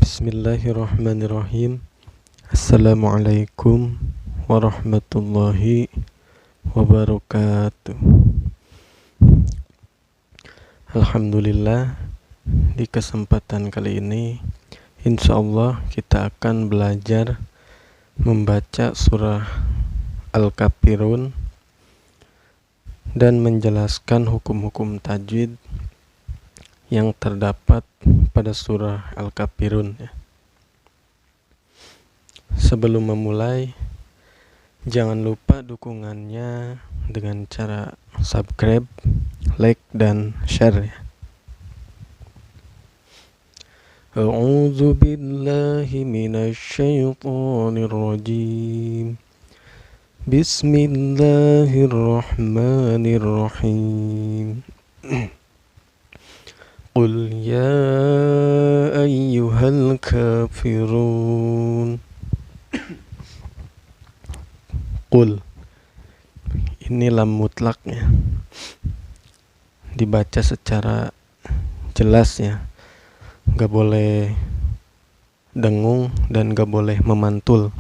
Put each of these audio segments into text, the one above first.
Bismillahirrahmanirrahim. Assalamualaikum warahmatullahi wabarakatuh. Alhamdulillah, di kesempatan kali ini insyaallah kita akan belajar membaca surah Al-Kafirun dan menjelaskan hukum-hukum tajwid yang terdapat pada surah Al-Kafirun. Sebelum memulai, jangan lupa dukungannya dengan cara subscribe, like, dan share. A'udzu billahi minasy syaithanir rajim. Bismillahirrahmanirrahim. Qul ya ayyuhal kafirun. Qul, ini lam mutlaknya, dibaca secara jelas ya, gak boleh dengung dan gak boleh memantul.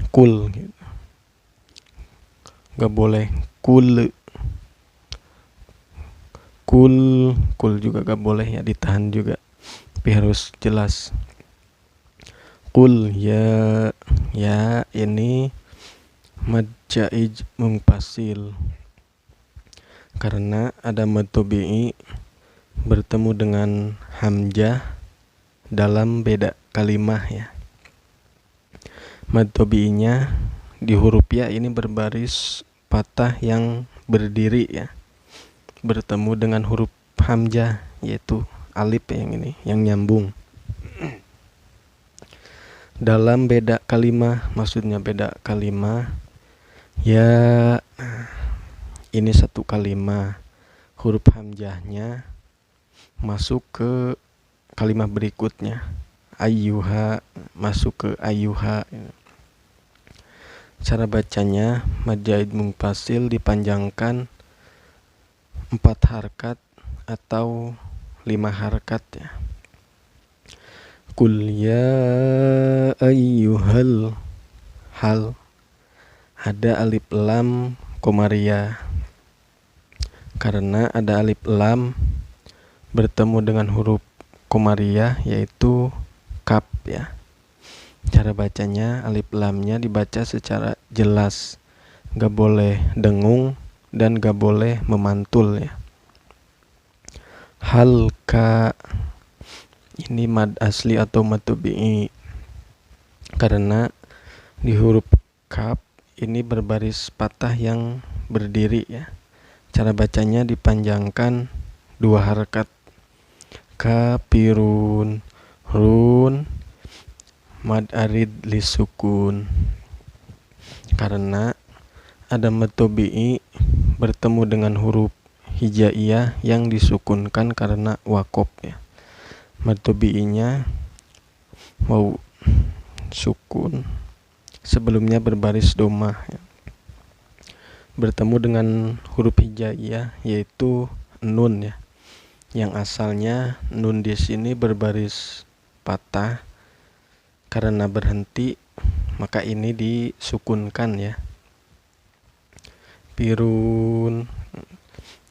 Kul gitu. Gak boleh kul juga gak boleh ya, ditahan juga, tapi harus jelas. Qul ya ini mad jaiz mungfasil, karena ada mad tabi'i bertemu dengan hamzah dalam beda kalimah ya. Mad tabi'inya di huruf ya ini berbaris patah yang berdiri ya, bertemu dengan huruf hamzah yaitu alif yang ini yang nyambung. Dalam beda kalimah, maksudnya beda kalimah ya, ini satu kalimah, huruf hamzahnya masuk ke kalimah berikutnya, ayyuha masuk ke ayyuha. Cara bacanya mad jaiz mungfasil dipanjangkan 4 harkat atau 5 harkat ya. Qul ya ayyuhal, hal ada alif lam komariah, karena ada alif lam bertemu dengan huruf komariah yaitu kaf ya. Cara bacanya alif lamnya dibaca secara jelas, gak boleh dengung dan gak boleh memantul ya. Halka, ini mad asli atau mad tabi'i, karena di huruf kaf ini berbaris patah yang berdiri ya. Cara bacanya dipanjangkan 2 harkat. Kafirun, run mad arid lisukun, karena ada mad tabi'i bertemu dengan huruf hijaiyah yang disukunkan karena waqaf ya. Mad tabi'inya mau sukun, sebelumnya berbaris domah ya, bertemu dengan huruf hijaiyah yaitu nun ya, yang asalnya nun di sini berbaris patah, karena berhenti maka ini disukunkan ya. Pirun,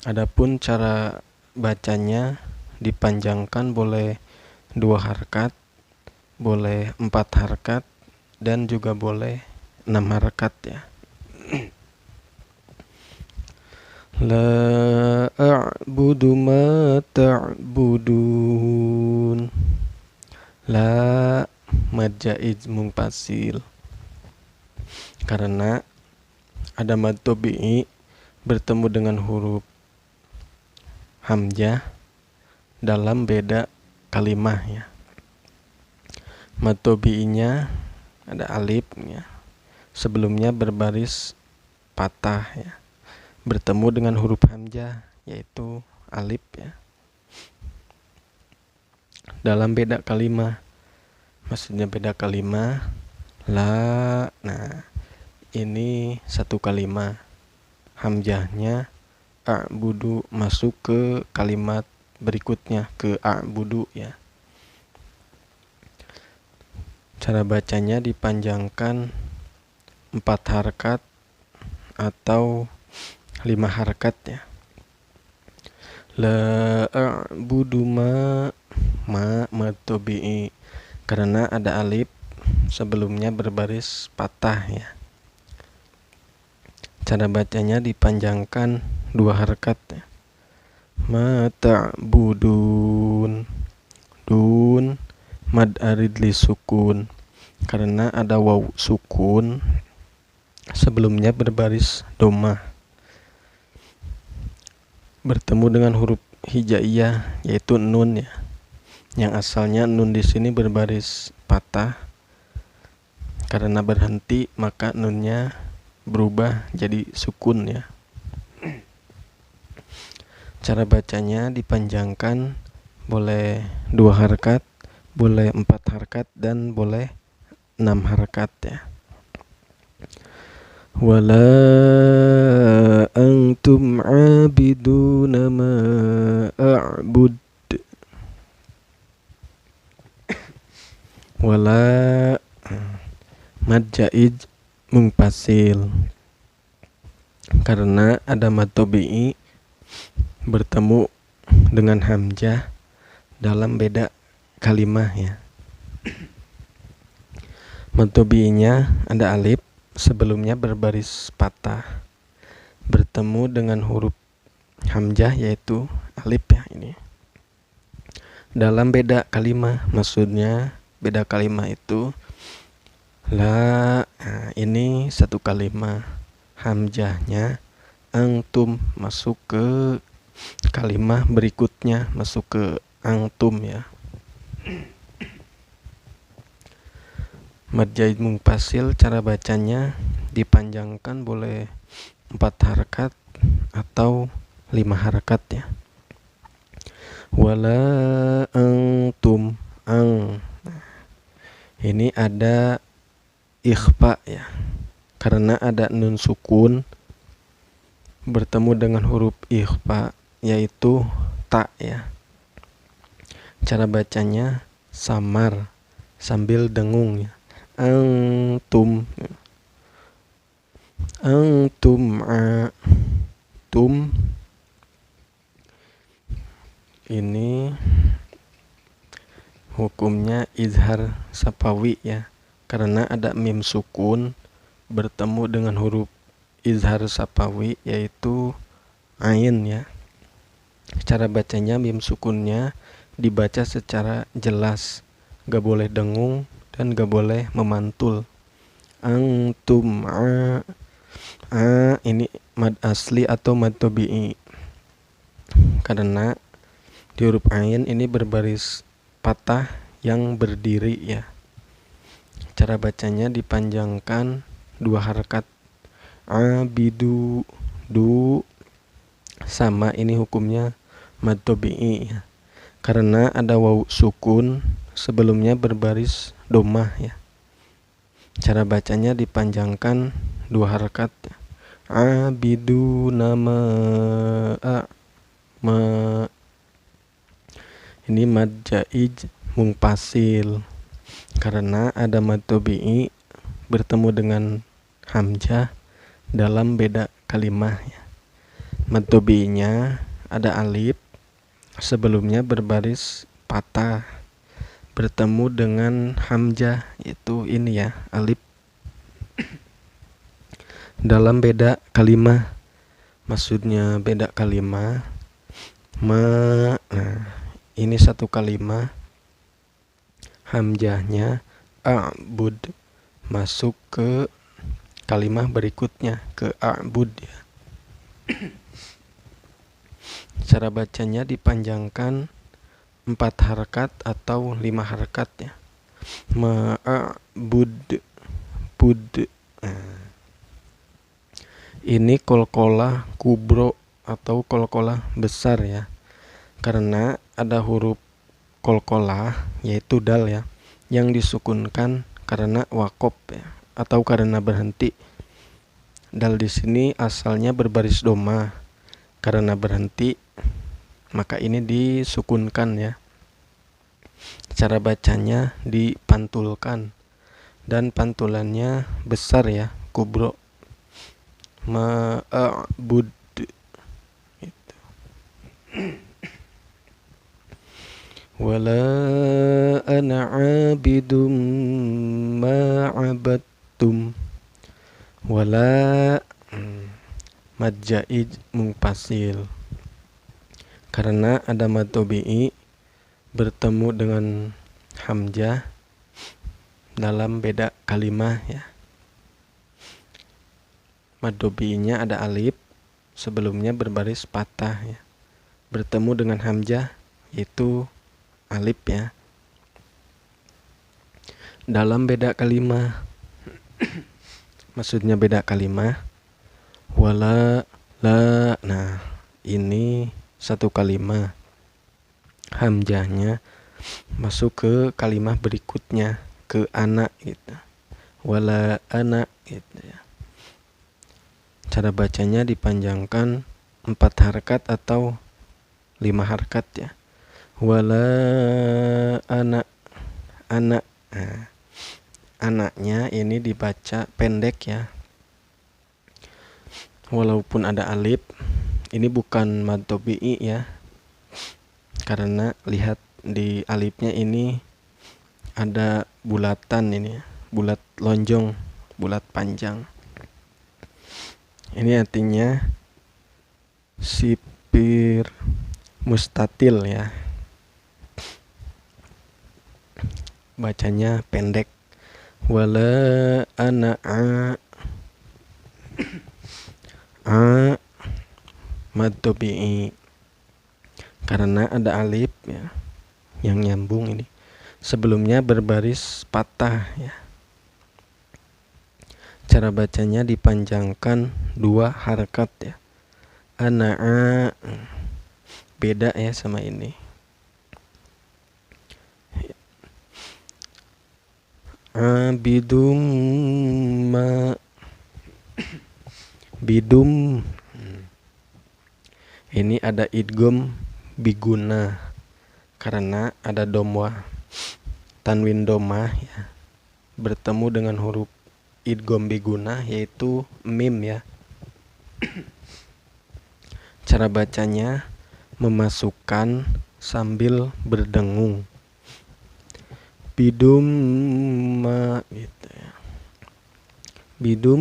adapun cara bacanya dipanjangkan boleh 2 harkat, boleh 4 harkat, dan juga boleh 6 harkat ya. La a'budu ma ta'budun. La mad jaiz mungfasil, karena ada mad tabi'i bertemu dengan huruf hamzah dalam beda kalimah ya. Mad tabi'inya ada alif ya, sebelumnya berbaris patah ya, bertemu dengan huruf hamzah yaitu alif ya. Dalam beda kalimah, maksudnya beda kalimah la, nah ini satu kalimah, hamzahnya a'budu masuk ke kalimat berikutnya, ke a'budu ya. Cara bacanya dipanjangkan 4 harkat atau 5 harkat ya. La a'budu ma mad tabi'i, karena ada alif sebelumnya berbaris patah ya. Cara bacanya dipanjangkan 2 harkat ya. Ma ta'budun, dun mad arid li sukun, karena ada waw sukun sebelumnya berbaris domah, bertemu dengan huruf hijaiyah yaitu nun ya. Yang asalnya nun di sini berbaris patah, karena berhenti maka nunnya berubah jadi sukun ya. Cara bacanya dipanjangkan, boleh 2 harkat, boleh 4 harkat, dan boleh 6 harkat ya. Wala antum abiduna ma a'bud. Wala mad jaid mungpasil, karena ada mad tabi'i bertemu dengan hamzah dalam beda kalimah ya. Mad tabi'inya ada alif sebelumnya berbaris patah, bertemu dengan huruf hamzah yaitu alif ya ini. Dalam beda kalimah, maksudnya beda kalimah itu la, ini satu kalimah, hamzahnya antum masuk ke kalimah berikutnya, masuk ke antum ya. Mad jaid mungpasil, cara bacanya dipanjangkan, boleh 4 harkat atau 5 harkat ya. Wala antum, ini ada ikhfa ya, karena ada nun sukun bertemu dengan huruf ikhfa yaitu ta ya. Cara bacanya samar sambil dengung ya. Antum tum, ini hukumnya izhar sapawi ya, karena ada mim sukun bertemu dengan huruf izhar sapawi yaitu ain ya. Cara bacanya mim sukunnya dibaca secara jelas, gak boleh dengung dan gak boleh memantul. Antum ini mad asli atau mad tabi'i, karena di huruf ain ini berbaris patah yang berdiri ya. Cara bacanya dipanjangkan 2 harkat. Abidu, du, sama ini hukumnya mad tabi'i ya, karena ada waw sukun sebelumnya berbaris domah ya. Cara bacanya dipanjangkan 2 harkat. Abidu nama ini mad jaid mungpasil, karena ada mad tabi'i bertemu dengan hamzah dalam beda kalimah ya. Mad tabi'inya ada alif sebelumnya berbaris patah, bertemu dengan hamzah itu ini ya, alif dalam beda kalimah, maksudnya beda kalimah ini satu kalimah, hamzahnya a'bud masuk ke kalimah berikutnya, ke a'bud ya. Cara bacanya dipanjangkan 4 harkat atau 5 harkat ya. Ma'bud, bud. Ini kolkolah kubro atau kolkolah besar ya, karena ada huruf kolkolah yaitu dal ya, yang disukunkan karena wakop ya, atau karena berhenti. Dal di sini asalnya berbaris doma, karena berhenti maka ini disukunkan ya. Cara bacanya dipantulkan, dan pantulannya besar ya, kubro. Ma'bud gitu. Wala ana 'abidum ma'abadtum. Wala mad jaid mungpasil. Karena ada mad tabi'i bertemu dengan hamzah dalam beda kalimah ya. Mad tabi'inya ada alif, sebelumnya berbaris patah ya. Bertemu dengan hamzah yaitu alif ya. Dalam beda kalimah. Maksudnya beda kalimah. Wala la. Nah, ini satu kalimah. Hamzahnya masuk ke kalimah berikutnya, ke anak gitu. Wala anak gitu ya. Cara bacanya dipanjangkan 4 harkat atau 5 harkat ya. Wala anak. Nah, anaknya ini dibaca pendek ya. Walaupun ada alif, ini bukan mad tabi'i ya. Karena lihat di alifnya ini ada bulatan ini, bulat lonjong, bulat panjang. Ini artinya sipir mustatil ya. Bacanya pendek. Wala ana mad tabi'i. Karena ada alif ya yang nyambung ini. Sebelumnya berbaris patah ya. Cara bacanya dipanjangkan 2 harkat ya. Ana'a. Beda ya sama ini. Abidum ma. Bidum. Ini ada idgham biguna karena ada domwah, tanwin domah ya, bertemu dengan huruf idgham biguna yaitu mim ya. Cara bacanya memasukkan sambil berdengung. Bidum ma gitu ya. Bidum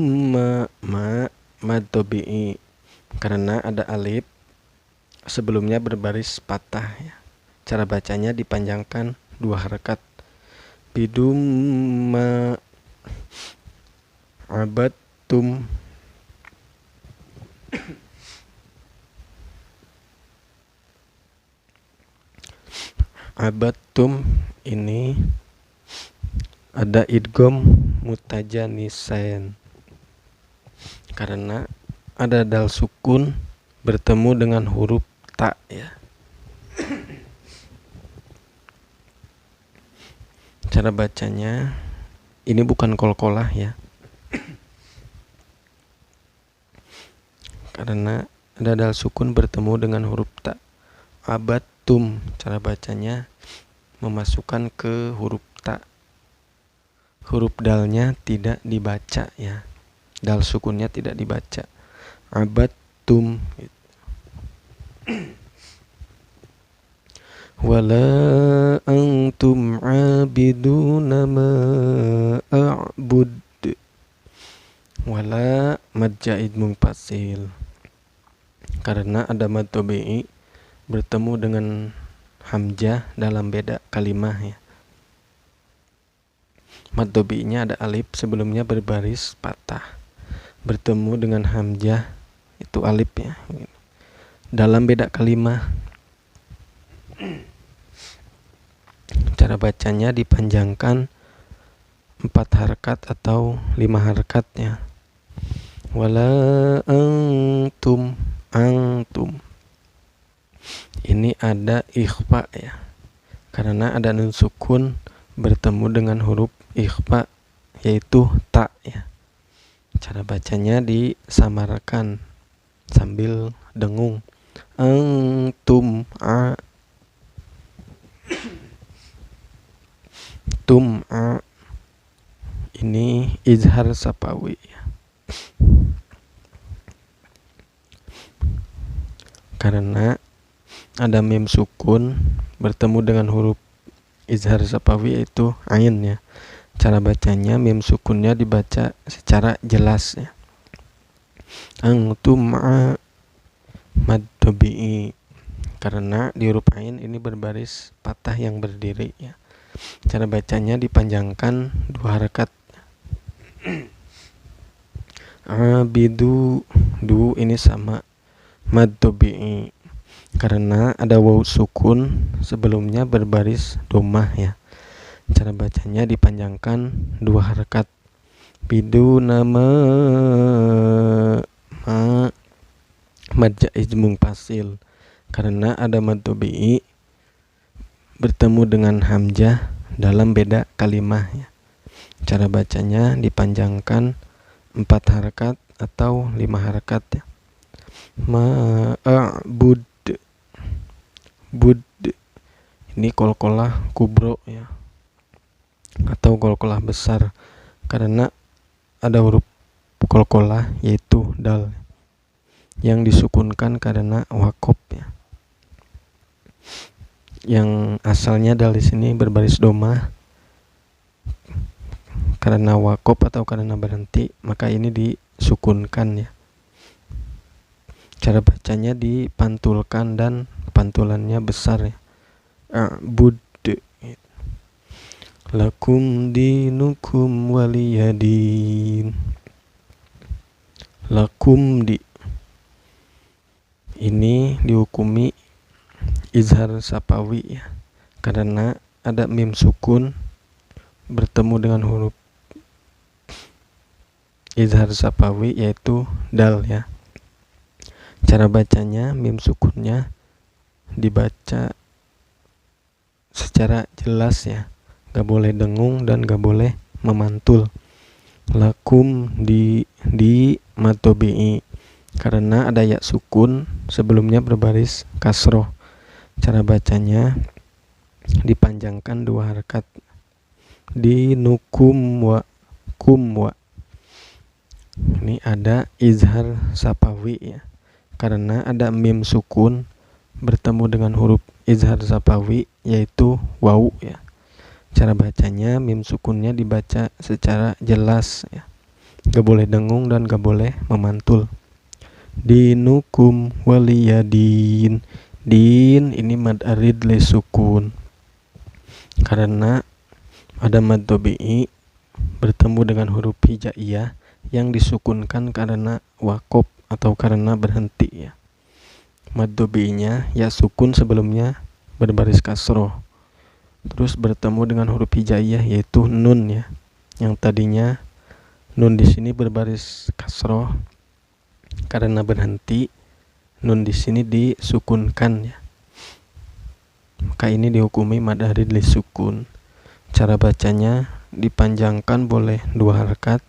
ma mad tabi'i karena ada alif, sebelumnya berbaris patah ya. Cara bacanya dipanjangkan 2 harkat. Bidum ma abadtum. Abadtum ini ada idgham mutajanisain karena ada dal sukun bertemu dengan huruf ta ya. Cara bacanya ini bukan qalqalah ya. Karena ada dal sukun bertemu dengan huruf ta. Abattum, cara bacanya memasukkan ke huruf ta. Huruf dalnya tidak dibaca ya. Dal sukunnya tidak dibaca. Abattum gitu. Wala antum abiduna ma a'bud. Wala mad jaid mungfasil. Karena ada mad tabi'i bertemu dengan hamzah dalam beda kalimah ya. Mad tabi'inya ada alif, sebelumnya berbaris patah. Bertemu dengan hamzah itu alif ya. Dalam beda kalimah. Cara bacanya dipanjangkan 4 harkat atau 5 harkat ya. Wala antum. Ini ada ikhfa ya. Karena ada nun sukun bertemu dengan huruf ikhfa yaitu ta ya. Cara bacanya disamarkan sambil dengung. Antum tum izhar sapawi. Karena ada mim sukun bertemu dengan huruf izhar sapawi yaitu ain ya. Cara bacanya mim sukunnya dibaca secara jelas ya. Antum mad tabi'i, karena di huruf ain ini berbaris patah yang berdiri ya. Cara bacanya dipanjangkan 2 harakat. Abidu, du ini sama mad tabi'i karena ada waw sukun sebelumnya berbaris domah ya. Cara bacanya dipanjangkan 2 harakat. Bidu nama mad jaiz mungfasil karena ada mad tabi'i bertemu dengan hamzah dalam beda kalimah ya. Cara bacanya dipanjangkan 4 harakat atau 5 harakat ya. Ma'bud, bud ini qalqalah kubro ya, atau qalqalah besar karena ada huruf qalqalah yaitu dal yang disukunkan karena waqaf ya. Yang asalnya dal di sini berbaris domah karena waqaf atau karena berhenti, maka ini disukunkan ya. Cara bacanya dipantulkan dan pantulannya besar ya. A'bud, lakum dinukum waliyadin. Lakum di ini dihukumi izhar sapawi ya, karena ada mim sukun bertemu dengan huruf izhar sapawi yaitu dal ya. Cara bacanya mim sukunnya dibaca secara jelas ya, gak boleh dengung dan gak boleh memantul. Lakum di mad tabi'i karena ada ya sukun sebelumnya berbaris kasroh. Cara bacanya dipanjangkan 2 harakat. Dinukum wa kum wa, ini ada izhar sapawi ya, karena ada mim sukun bertemu dengan huruf izhar sapawi yaitu waw ya. Cara bacanya mim sukunnya dibaca secara jelas ya, gak boleh dengung dan gak boleh memantul. Dinukum waliyadin, din ini mad arid li sukun karena ada mad tabi'i bertemu dengan huruf hijaiyah yang disukunkan karena waqaf atau karena berhenti ya. Mad tabi'inya ya sukun sebelumnya berbaris kasroh, terus bertemu dengan huruf hijaiyah yaitu nun ya. Yang tadinya nun di sini berbaris kasroh karena berhenti, nun di sini disukunkan ya. Maka ini dihukumi mad arid li sukun. Cara bacanya dipanjangkan boleh 2 harakat,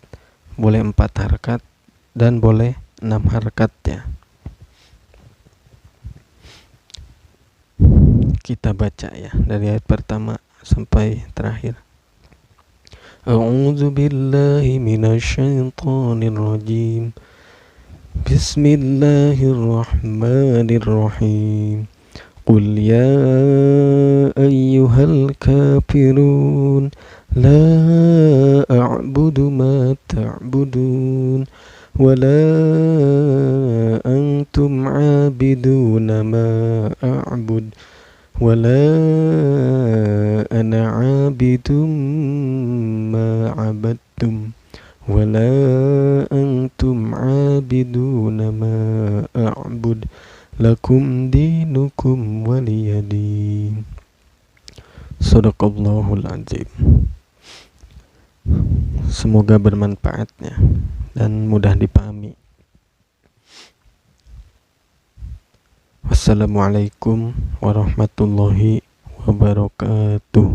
boleh 4 harakat, dan boleh 6 harakat ya. Kita baca ya dari ayat pertama sampai terakhir. A'udzu billahi minasyaitonir rajim. Bismillahirrahmanirrahim. Qul ya ayyuhal kafirun la a'budu ma ta'budun wa la antum 'abiduna ma a'bud wa la ana 'abidum ma 'abadtum wa la antum 'abiduna ma a'bud lakum dinukum waliyadin. Shadaqallahul azim. Semoga bermanfaat ya dan mudah dipahami. Wassalamualaikum warahmatullahi wabarakatuh.